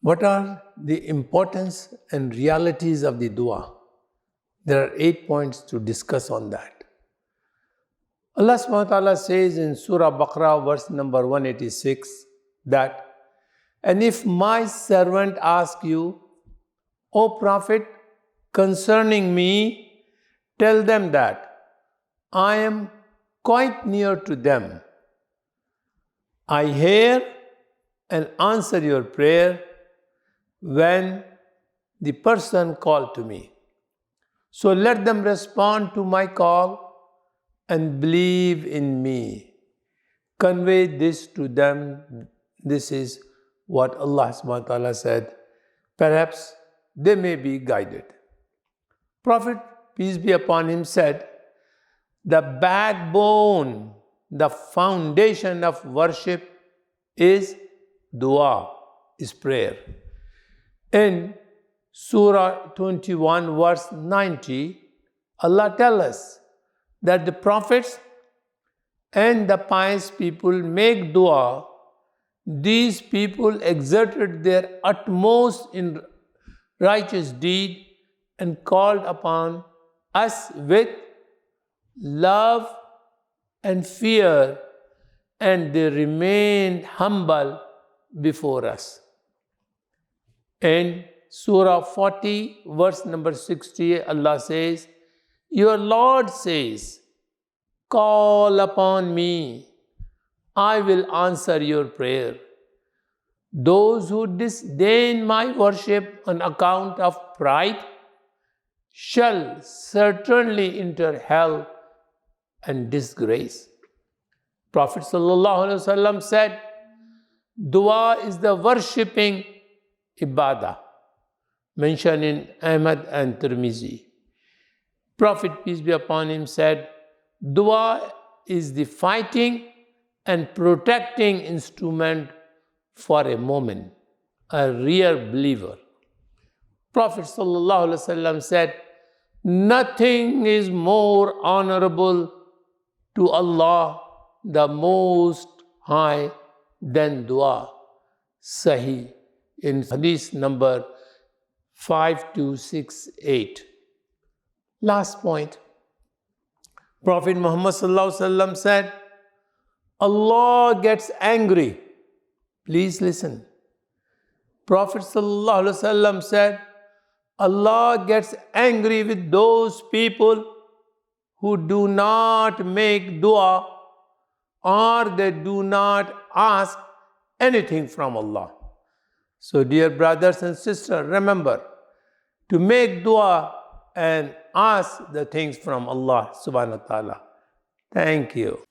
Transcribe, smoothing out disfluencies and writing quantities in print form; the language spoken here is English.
What are the importance and realities of the dua? There are 8 points to discuss on that. Allah subhanahu wa ta'ala says in Surah Baqarah verse number 186 that, and if my servant asks you, O Prophet, concerning me, tell them that I am quite near to them. I hear and answer your prayer when the person called to me. So let them respond to my call and believe in me. Convey this to them. This is what Allah subhanahu wa ta'ala said. Perhaps they may be guided. Prophet, peace be upon him, said, the backbone, the foundation of worship is dua, is prayer. In Surah 21 verse 90, Allah tells us that the prophets and the pious people make dua. These people exerted their utmost in righteous deed and called upon us with love and fear, and they remained humble before us. In Surah 40, verse number 60, Allah says, your Lord says, call upon me, I will answer your prayer. Those who disdain my worship on account of pride shall certainly enter hell and disgrace. Prophet ﷺ said, dua is the worshipping ibadah, mentioned in Ahmad and Tirmizi. Prophet, peace be upon him, said, dua is the fighting and protecting instrument for a mu'min, a real believer. Prophet ﷺ said, nothing is more honorable to Allah, the Most High, than dua. Sahih, in hadith number 5268. Last point. Prophet Muhammad ﷺ said, Allah gets angry. Please listen. Prophet ﷺ said, Allah gets angry with those people who do not make dua or they do not ask anything from Allah. So dear brothers and sisters, remember to make dua and ask the things from Allah subhanahu wa ta'ala. Thank you.